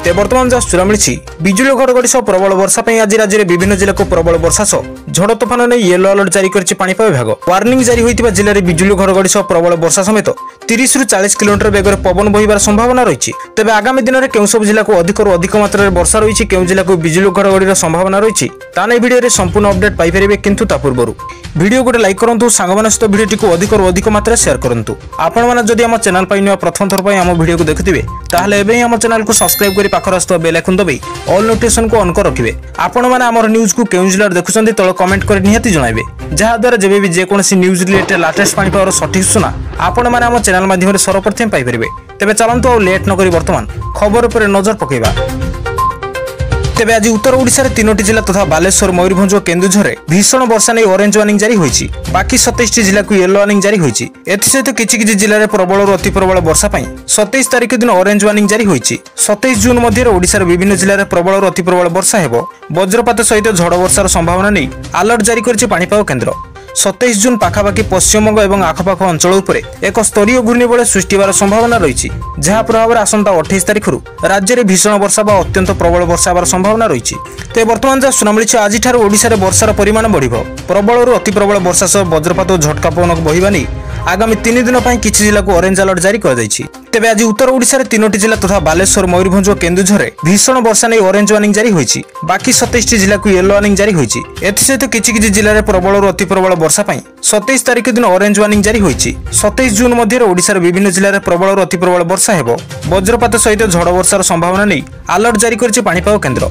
ते वर्तमान जहाँ सूचना मिली बिजुली घड़घड़ी सह प्रबल वर्षा आज राज्य में विभिन्न जिला को प्रबल वर्षा सह झड़ तोफान नहीं येलो अलर्ट जारी कर पाणीपाग विभाग। वार्निंग जारी होता जिले में बिजुली घड़घड़ी सह प्रबल वर्षा समेत 30 ରୁ 40 किलोमीटर बेगर पवन बहिबार संभावना रही। तेज आगामी दिन में केउं सब जिला को अधिक मात्रा में वर्षा रही, केउं जिला को बिजुली घड़घड़ी संभावना रही ताने भिडियो संपूर्ण अपडेट पाइपर किंतु ता पूर्व वीडियो गोटे लाइक करूँ, सांगमान सहित भिडियो को अधिक मात्रा शेयर करूँ। आपण मैंने जदि आम चैनल पर प्रथम थर आम वीडियो को देखुए ताहले एबे आम चैनल को सब्सक्राइब कर पाखर आसुवा बेल आइकन दबाई ऑल नोटिफिकेशन को ऑन कर रखिए। आपण मैंने आमर न्यूज को केउं जिल्ला देखुछन्ती तळ कमेंट कर निहाती जणाइबे, जहा द्वारा जेबे भी जेकोसी न्यूज रिलेटेड लेटेस्ट पाणीपागर सठिक सूचना आपण मैंने आम चैनल माध्यम सर्वप्रथम पाइपर। तेबे चलंतु आ लेट नकरी वर्तमान खबर उपर नजर पकेबा। तेबे आज उत्तर ओडिशा रे 3टी जिला तथा बालेश्वर, मयूरभंज और केन्दुझर भीषण वर्षा नहीं ऑरेंज वार्निंग जारी होईछि। बाकी 27टी जिला को येलो वार्निंग जारी होईछि। एथिसहित किछि जिले में प्रबल और अति प्रबल वर्षा पई 27 तारिख दिन ऑरेंज वार्निंग जारी होईछि। 27 जून मध्य ओडिशा रे विभिन्न जिले में प्रबल और अति प्रबल वर्षा हेबो। वज्रपात सहित झड़ वर्षार संभावना नहीं अलर्ट जारी करछि पाणीपाग केन्द्र। 27 जून पाखापाखि पश्चिमबंग और आखपाख अंचल उपरे एक स्तरीय घूर्णिबलय सृष्टि होवार संभावना रही, जहाँ प्रभाव में आसंता 28 तारिख राज्य में भीषण वर्षा व अत्यंत प्रबल वर्षा होवार संभावना रही। तो वर्तमान जहाँ सूचना मिली आज ओडिशा रे वर्षार परिमाण बढ़िबो। प्रबल और अति प्रबल वर्षा सह वज्रपात और झटका पवन बहिबा नहीं आगामी 3 दिन पर किसी जिला को ऑरेंज अलर्ट जारी कर दैछि। तेबे आज उत्तर ओडिशा रे 3टी जिला तथा बालेश्वर, मयूरभंज और केन्दुझर भीषण वर्षा नहीं ऑरेंज वार्निंग जारी होईछि। बाकी 27टी जिला को येलो वार्निंग जारी होईछि। एथिसहित किछि जिले में प्रबल और अति प्रबल वर्षा पई 27 तारिख दिन ऑरेंज वार्निंग जारी होईछि। 27 जून मध्य ओडिशा रे विभिन्न जिले में प्रबल और अति प्रबल वर्षा हेबो। वज्रपात सहित झड़ वर्षार संभावना नहीं अलर्ट जारी करछि पाणीपाग केन्द्र।